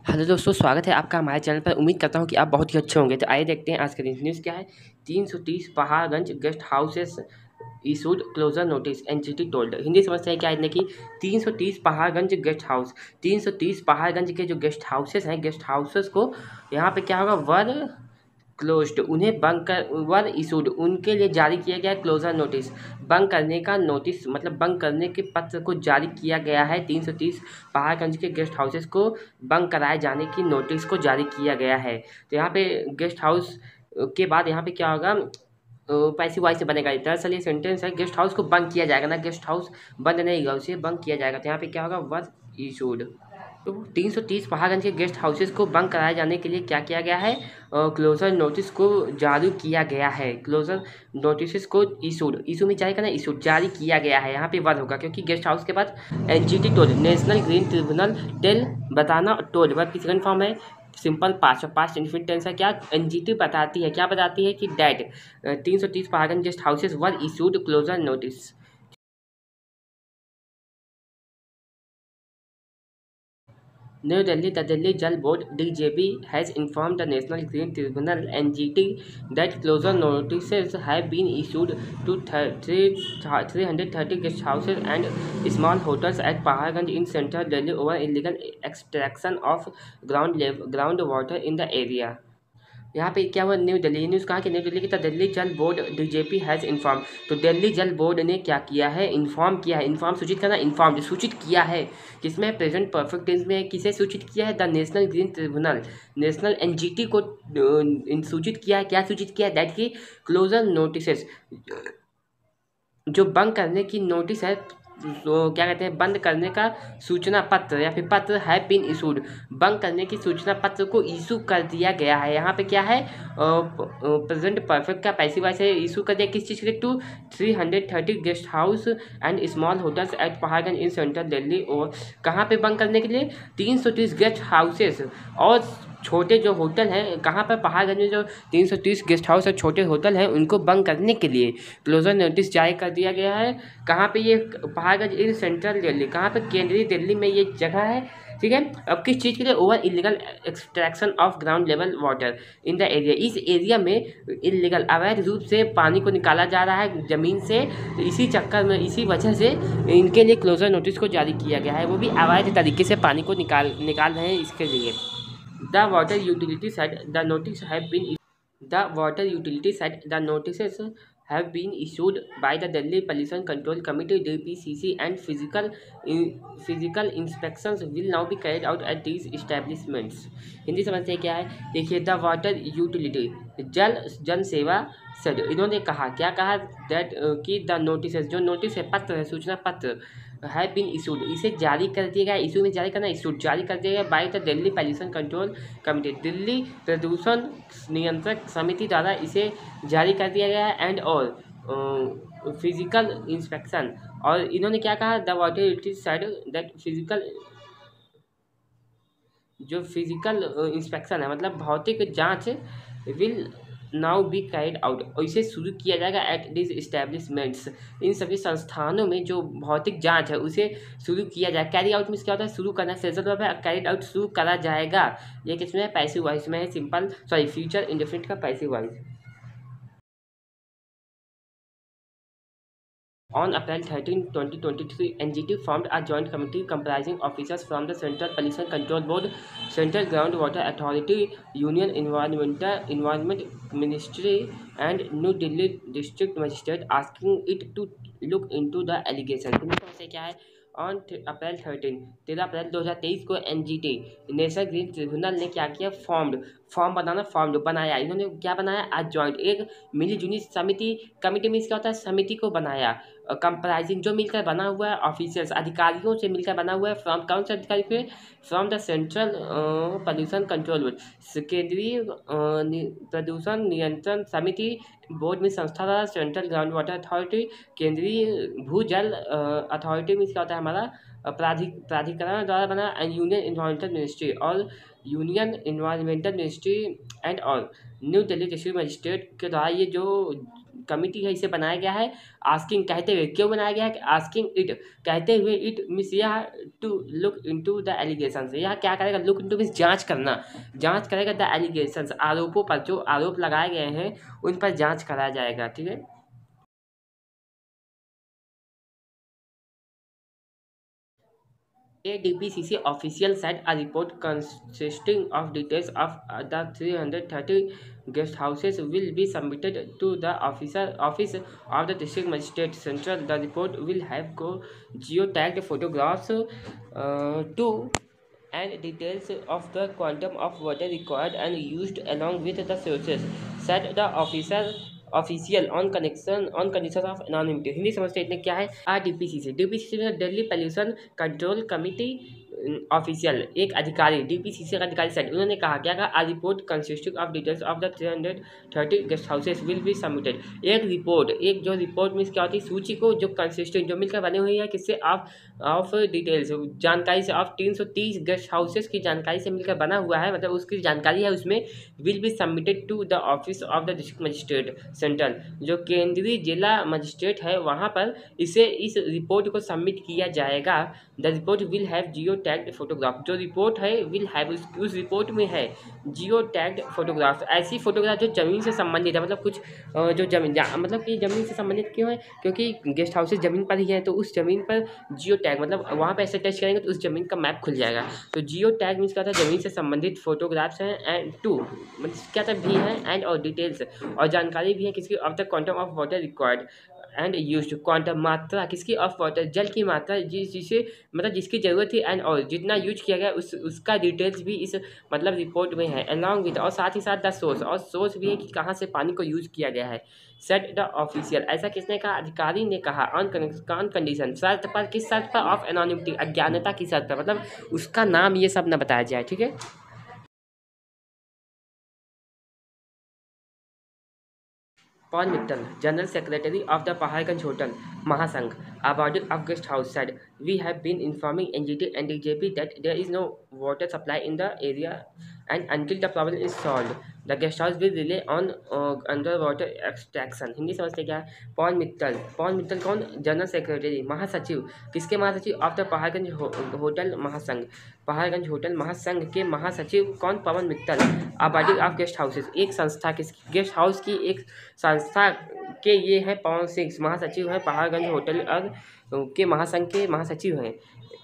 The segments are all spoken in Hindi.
हेलो दोस्तों, स्वागत है आपका हमारे चैनल पर। उम्मीद करता हूं कि आप बहुत ही अच्छे होंगे। तो आइए देखते हैं आज का न्यूज़ क्या है। 330 Paharganj guest houses issued closure notice, NGT told. Hindi समझते हैं क्या है कि 330 पहाड़गंज गेस्ट हाउस, 330 पहाड़गंज के जो गेस्ट हाउसेस हैं, गेस्ट हाउसेस को यहाँ पे क्या होगा, वर क्लोज्ड, उन्हें बंद कर, वर इशूड, उनके लिए जारी किया गया क्लोजर नोटिस। बंद करने का नोटिस मतलब बंद करने के पत्र को जारी किया गया है। 330 पहाड़गंज के गेस्ट हाउसेस को बंद कराए जाने की नोटिस को जारी किया गया है। तो यहाँ पे गेस्ट हाउस के बाद यहाँ पे क्या होगा, पैसिव वॉइस से बनेगा। दरअसल ये सेंटेंस है, गेस्ट हाउस को बंद किया जाएगा ना, गेस्ट हाउस बंद नहीं होगा, उसे बंद किया जाएगा। तो यहाँ पे क्या होगा, वर इशूड। तो 330 पहाड़गंज के गेस्ट हाउसेस को बंद कराए जाने के लिए क्या किया गया है, क्लोजर नोटिस को जारी किया गया है। क्लोजर नोटिस को इशू में जारी करना, इशू जारी किया गया है। यहाँ पे वर्ड होगा क्योंकि गेस्ट हाउस के बाद NGT told, national green tribunal tell, बताना टोल, वर्ब की सेकंड फॉर्म है सिंपल पास्ट इन्फिनिट टेंस है। क्या एनजीटी बताती है, क्या बताती है कि that 330 Paharganj guest houses were issued closure notice. New Delhi, the Delhi Jal Board (DJB) has informed the National Green Tribunal (NGT) that closure notices have been issued to 330 guest houses and small hotels at Paharganj in central Delhi over illegal extraction of groundwater in the area. यहाँ पे क्या हुआ, न्यू दिल्ली न्यूज़ कहा कि न्यू दिल्ली की तो Delhi Jal board DGP has inform. तो दिल्ली जल बोर्ड ने क्या किया है, इन्फॉर्म किया है। इन्फॉर्म सूचित करना, इन्फॉर्म सूचित किया है। किसमें, प्रेजेंट परफेक्ट टेंस में। किसे सूचित किया है, the national green tribunal, national NGT को सूचित किया है। क्या सूचित किया है, दैट की क्लोजर नोटिसेस, जो बंद करने की नोटिस है, तो क्या कहते हैं, बंद करने का सूचना पत्र या फिर पत्र है बीन इशूड, बंद करने की सूचना पत्र को इशू कर दिया गया है। यहाँ पे क्या है, प्रेजेंट परफेक्ट का पैसिव वॉइस है, इशू कर दिया किस चीज़ के लिए, to 330 guest house and small hotels at Paharganj in central Delhi. और कहाँ पे बंद करने के लिए, 330 गेस्ट हाउसेस और छोटे जो होटल हैं, कहाँ पर, पहाड़गंज में जो 330 गेस्ट हाउस और छोटे होटल हैं उनको बंद करने के लिए क्लोजर नोटिस जारी कर दिया गया है। कहाँ पे, ये पहाड़गंज इन सेंट्रल दिल्ली, कहाँ पे, केंद्रीय दिल्ली में ये जगह है। ठीक है, अब किस चीज़ के लिए, over illegal extraction of ground level water in the area, इस एरिया में इलीगल अवैध रूप से पानी को निकाला जा रहा है ज़मीन से। तो इसी चक्कर में, इसी वजह से इनके लिए क्लोजर नोटिस को जारी किया गया है, वो भी अवैध तरीके से पानी को निकाल रहे हैं। इसके लिए The water utility said the notice have been the water utility said the notices have been issued by the Delhi Pollution Control Committee (DPCC) and physical inspections will now be carried out at these establishments. Hindi समझते हैं क्या है, देखिए, द वाटर यूटिलिटी, जन सेवा सेड, इन्होंने कहा, क्या कहा, दैट कि द नोटिस, जो नोटिस है, पत्र है, सूचना पत्र, हैव बीन इशूड, इसे जारी कर दिया गया। इशू में जारी करना, इशूड जारी कर दिया गया by the Delhi pollution control committee, Delhi प्रदूषण नियंत्रक समिति द्वारा इसे जारी कर दिया गया है। एंड और फिजिकल इंस्पेक्शन, और इन्होंने क्या कहा, the water utility side that physical, जो फिजिकल इंस्पेक्शन है मतलब भौतिक जांच, will now be carried out, और इसे शुरू किया जाएगा एट दिस इस्टेब्लिशमेंट्स, इन सभी संस्थानों में जो भौतिक जांच है उसे शुरू किया जाए। कैरी आउट मीन्स क्या होता है, शुरू करना, फ्रेजल वर्ब है, कैरिड आउट शुरू करा जाएगा। ये किसमें है, पैसिव वॉइस में है, सिंपल फ्यूचर इंडेफिनिट का passive voice. On April 13, 2023, NGT formed a joint committee comprising officers from the Central Pollution Control Board, Central Groundwater Authority, Union Environment Ministry, and New Delhi District Magistrate, asking it to look into the allegation. इनमें से क्या है, ऑन अप्रैल 13 अप्रैल 2023 को एनजीटी, नेशनल ग्रीन ट्रिब्यूनल ने क्या किया, फॉर्म बनाया। इन्होंने क्या बनाया, आज जॉइंट, एक मिली जुली समिति, कमिटी मीन्स क्या होता है, समिति को बनाया, कंप्राइजिंग, जो मिलकर बना हुआ है, ऑफिसर्स, अधिकारियों से मिलकर बना हुआ है, फ्रॉम, कौन से अधिकारी पे, from the central pollution control board, केंद्रीय प्रदूषण नियंत्रण समिति, बोर्ड में संस्था द्वारा, सेंट्रल ग्राउंड वाटर अथॉरिटी, केंद्रीय भूजल अथॉरिटी मीन्स क्या होता है हमारा, प्राधिकरण द्वारा बना, एंड यूनियन इन्वायरमेंटल मिनिस्ट्री, और यूनियन इन्वायरमेंटल मिनिस्ट्री एंड और न्यू दिल्ली डिस्ट्रिक्ट मजिस्ट्रेट के द्वारा ये जो कमिटी है इसे बनाया गया है। आस्किंग कहते हुए, क्यों बनाया गया है? आस्किंग इट कहते हुए, इट मीन्स यह to look into the allegations, यह क्या करेगा? लुक इनटू मीन्स जांच करना, जांच करेगा द एलिगेशंस, आरोपों पर, जो आरोप लगाए गए हैं उन पर जांच कराया जाएगा। ठीक है। ADPCC official said a report consisting of details of the 330 guest houses will be submitted to the office of the district magistrate central. The report will have geotagged photographs to and details of the quantum of water required and used along with the sources, said the official on condition of anonymity। Hindi समझते इतने क्या है? डीपीसीसी में Delhi pollution control committee official, एक अधिकारी, डीपीसीसी का अधिकारी सेट, उन्होंने कहा, क्या कहा? A report consisting of details of the 330 guest houses will be submitted. एक रिपोर्ट, एक जो रिपोर्ट मीन्स क्या होती है? सूची को जो कंसिस्टिंग, जो मिलकर बनी हुई है किससे? ऑफ डिटेल्स, जानकारी से, ऑफ 330 गेस्ट हाउसेस की जानकारी से मिलकर बना हुआ है, मतलब उसकी जानकारी है उसमें। Will be submitted to the office of the district magistrate central, जो केंद्रीय जिला मजिस्ट्रेट है वहाँ पर इसे, इस रिपोर्ट को सबमिट किया जाएगा। The report will have Jio tagged photograph, जो रिपोर्ट है विल हैव, उस रिपोर्ट में है जियो टैग्ड फोटोग्राफ, ऐसी फोटोग्राफ जो ज़मीन से संबंधित है, मतलब कुछ जो जमीन, मतलब कि ज़मीन से संबंधित क्यों है? क्योंकि गेस्ट हाउसेज ज़मीन पर ही है, तो उस ज़मीन पर जियो टैग, मतलब वहाँ पर ऐसे टच करेंगे तो उस ज़मीन का मैप खुल जाएगा। तो जियो टैग मीन्स क्या था? ज़मीन से संबंधित फोटोग्राफ्स हैं, एंड टू मतलब क्या था? भी है, एंड और डिटेल्स और जानकारी भी है किसकी? Of the quantum of water required and used, quantum मात्रा किसकी? ऑफ वाटर, जल की मात्रा जिसे मतलब जिसकी ज़रूरत थी, एंड और जितना यूज किया गया उसका डिटेल्स भी इस मतलब रिपोर्ट में है, अलॉन्ग विद, और साथ ही साथ द सोर्स, और सोर्स भी है कि कहाँ से पानी को यूज किया गया है। सेट द ऑफिशियल, ऐसा किसने कहा? अधिकारी ने कहा। ऑन कंडीशन, शर्त पर, किस शर्त पर? ऑफ एनोनिमिटी, अज्ञानता की शर्त पर, मतलब उसका नाम ये सब न बताया जाए। ठीक है। Paul Mittal, general secretary of the Paharganj hotel महासंघ, a body of guest house said, we have been informing NGT and DJP that there is no water supply in the area, and until the problem is solved, the guest house will rely on underwater extraction। Hindi समझते क्या है? पॉल मित्तल, पॉल मित्तल कौन? जनरल सेक्रेटरी, महासचिव, किसके महासचिव? ऑफ द पहाड़गंज होटल महासंघ, पहाड़गंज होटल महासंघ के महासचिव कौन? पवन मित्तल। आबादी ऑफ गेस्ट हाउसेस, एक संस्था, किस गेस्ट हाउस की? एक संस्था के ये है पवन सिंह, महासचिव है पहाड़गंज होटल और के महासंघ के महासचिव हैं।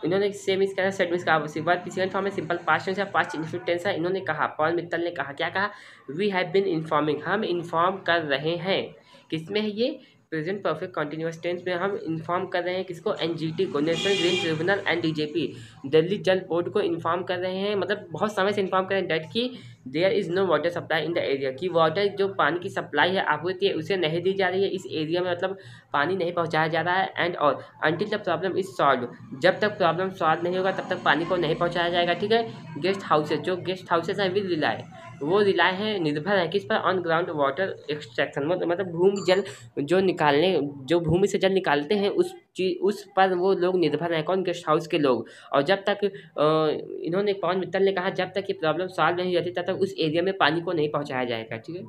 इन्होंने सेम इसका है सेट का वर्ड प्रेजेंट फॉर्म में सिंपल पास्ट टेंस है, पास्ट इंडेफिनिट टेंस है। इन्होंने कहा, पॉल मित्तल ने कहा, क्या कहा? वी हैव बीन इन्फॉर्मिंग, हम इन्फॉर्म कर रहे हैं। किसमें है ये? प्रेजेंट परफेक्ट कंटिन्यूअस टेंस में हम इन्फॉर्म कर रहे हैं किसको? एनजीटी को, national green tribunal and DJP, Delhi Jal board को इन्फॉर्म कर रहे हैं, मतलब बहुत समय से इन्फॉर्म कर रहे हैं डेट की there is no water supply in the area, की वाटर जो पानी की सप्लाई है, आपूर्ति है, उसे नहीं दी जा रही है इस एरिया में, मतलब पानी नहीं पहुंचाया जा रहा है। एंड और until the problem is solve, जब तक प्रॉब्लम सॉल्व नहीं होगा तब तक पानी को नहीं पहुंचाया जाएगा। ठीक है। गेस्ट हाउसेज, जो गेस्ट हाउसेज हैं विल रिलाय, वो रिलाय है, निर्भर है किस पर? ऑन ग्राउंड वाटर एक्सट्रैक्शन, मतलब भूमि जल जो निकालने, जो भूमि से जल निकालते हैं उस पर वो लोग निर्भर हैं। कौन? गेस्ट हाउस के लोग। और जब तक इन्होंने, पवन मित्तल ने कहा, जब तक ये प्रॉब्लम सॉल्व नहीं होती तब तक उस एरिया में पानी को नहीं पहुंचाया जाएगा। ठीक है।